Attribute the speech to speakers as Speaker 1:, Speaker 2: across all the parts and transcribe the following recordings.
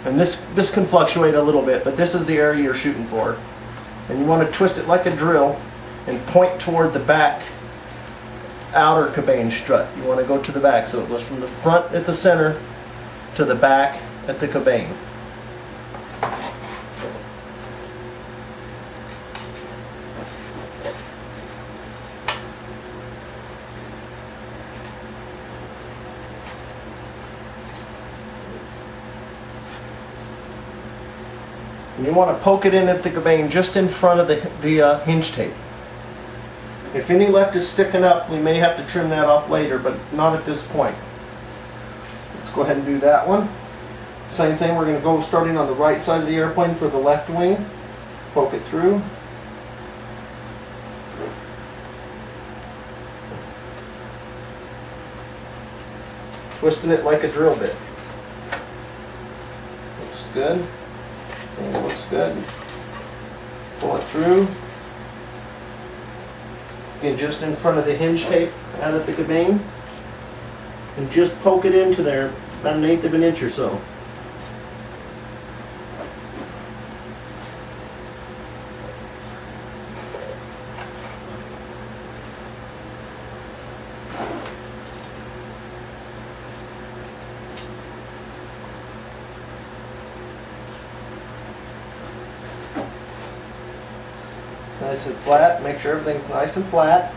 Speaker 1: And this can fluctuate a little bit, but this is the area you're shooting for. And you want to twist it like a drill and point toward the back outer cabane strut. You want to go to the back, so it goes from the front at the center to the back at the cabane. And you want to poke it in at the cabane just in front of the hinge tape. If any left is sticking up, we may have to trim that off later, but not at this point. Let's go ahead and do that one. Same thing, we're going to go starting on the right side of the airplane for the left wing. Poke it through. Twisting it like a drill bit. Looks good. And it looks good. Pull it through. Again, just in front of the hinge tape out of the cabane. And just poke it into there, about 1/8 of an inch or so. Nice and flat, make sure everything's nice and flat.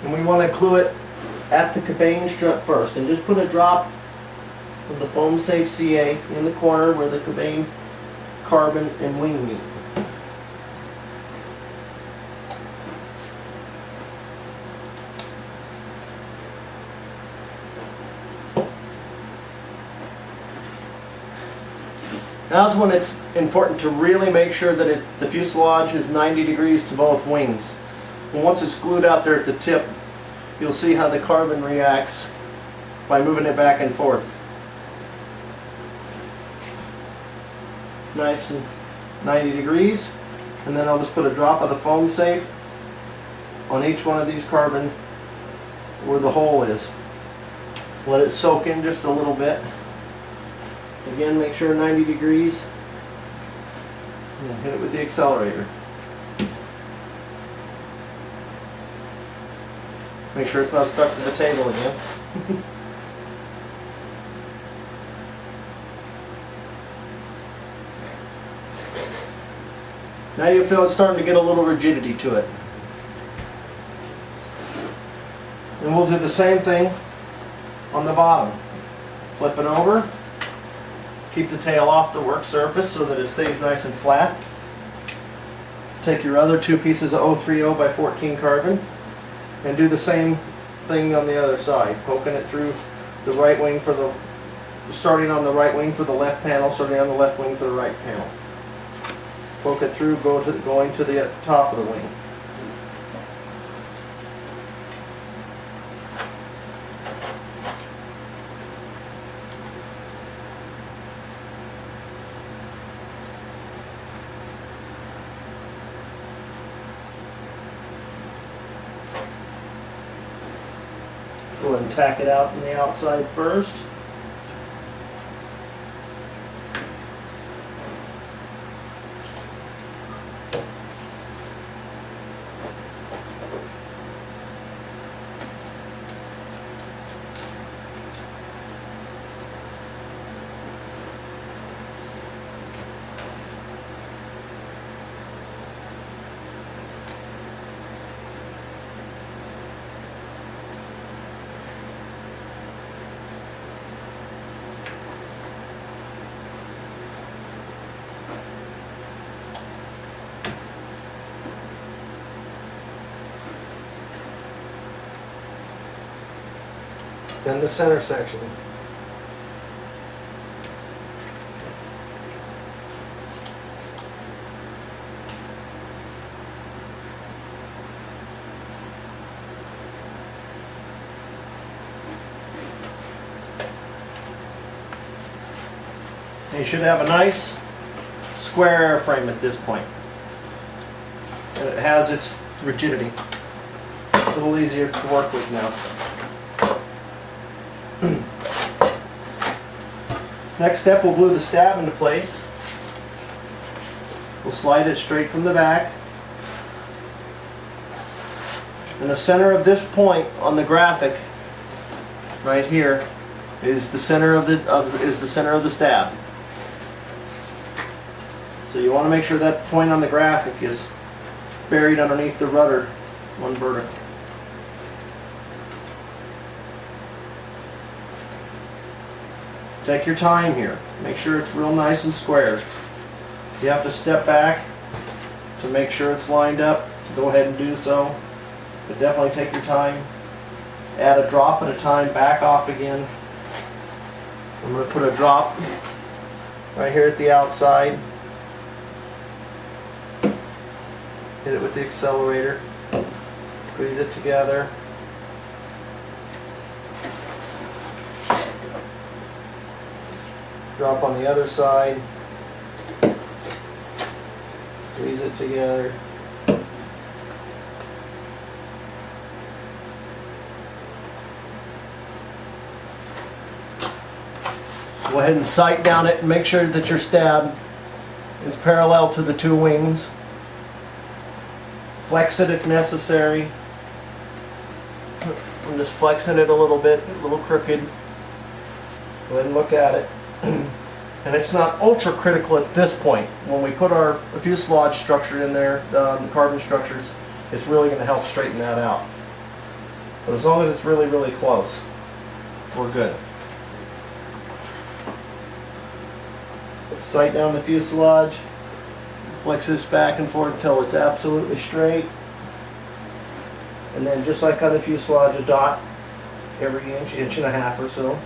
Speaker 1: And we want to glue it at the cabane strut first, and just put a drop of the Foam Safe CA in the corner where the cabane carbon and wing meet. Now's when it's important to really make sure that the fuselage is 90 degrees to both wings. And once it's glued out there at the tip, you'll see how the carbon reacts by moving it back and forth. Nice and 90 degrees. And then I'll just put a drop of the Foam Safe on each one of these carbon where the hole is. Let it soak in just a little bit. Again, make sure 90 degrees. And then hit it with the accelerator. Make sure it's not stuck to the table again. Now you feel it's starting to get a little rigidity to it. And we'll do the same thing on the bottom. Flip it over. Keep the tail off the work surface so that it stays nice and flat. Take your other two pieces of 030 by 14 carbon and do the same thing on the other side, poking it through the right wing for the, starting on the right wing for the left panel, starting on the left wing for the right panel. Poke it through, going to the top of the wing. Go ahead and tack it out on the outside first. Then the center section. You should have a nice square airframe at this point. And it has its rigidity. It's a little easier to work with now. Next step, we'll glue the stab into place. We'll slide it straight from the back. And the center of this point on the graphic, right here, is the center of the stab. So you want to make sure that point on the graphic is buried underneath the rudder, one vertical. Take your time here. Make sure it's real nice and square. You have to step back to make sure it's lined up. Go ahead and do so. But definitely take your time. Add a drop at a time, back off again. I'm going to put a drop right here at the outside. Hit it with the accelerator. Squeeze it together. Drop on the other side. Squeeze it together. Go ahead and sight down it and make sure that your stab is parallel to the two wings. Flex it if necessary. I'm just flexing it a little bit, a little crooked. Go ahead and look at it. And it's not ultra critical at this point. When we put our fuselage structure in there, the carbon structures, it's really going to help straighten that out. But as long as it's really, really close, we're good. Sight down the fuselage, flex this back and forth until it's absolutely straight. And then just like on the fuselage, a dot every inch, inch and a half or so,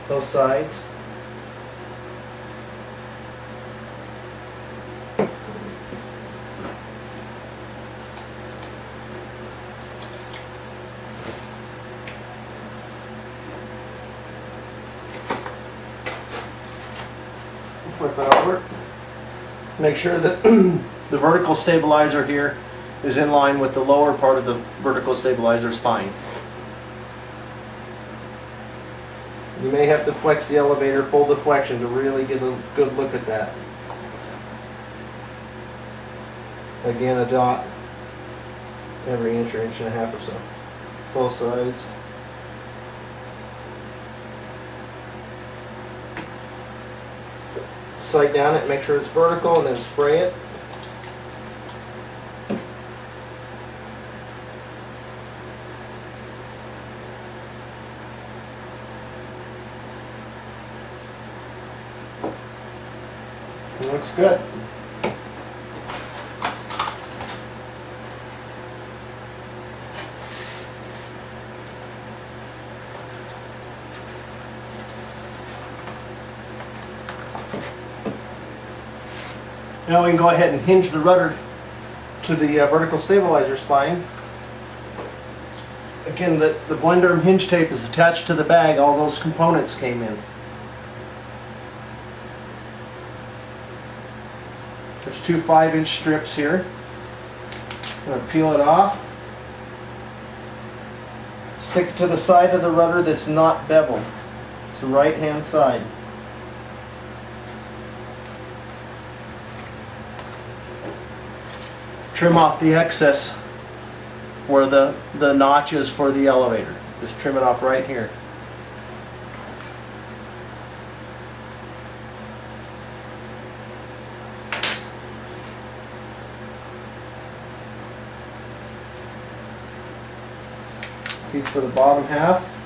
Speaker 1: both sides. Flip it over. Make sure that the vertical stabilizer here is in line with the lower part of the vertical stabilizer spine. You may have to flex the elevator full deflection to really get a good look at that. Again, a dot every inch or inch and a half or so. Both sides. Sight down it, make sure it's vertical, and then spray it. It looks good. Now we can go ahead and hinge the rudder to the vertical stabilizer spine. Again, the Blenderm hinge tape is attached to the bag. All those components came in. There's two 5-inch strips here. I'm going to peel it off. Stick it to the side of the rudder that's not beveled. It's the right-hand side. Trim off the excess where the notch is for the elevator. Just trim it off right here. Piece for the bottom half.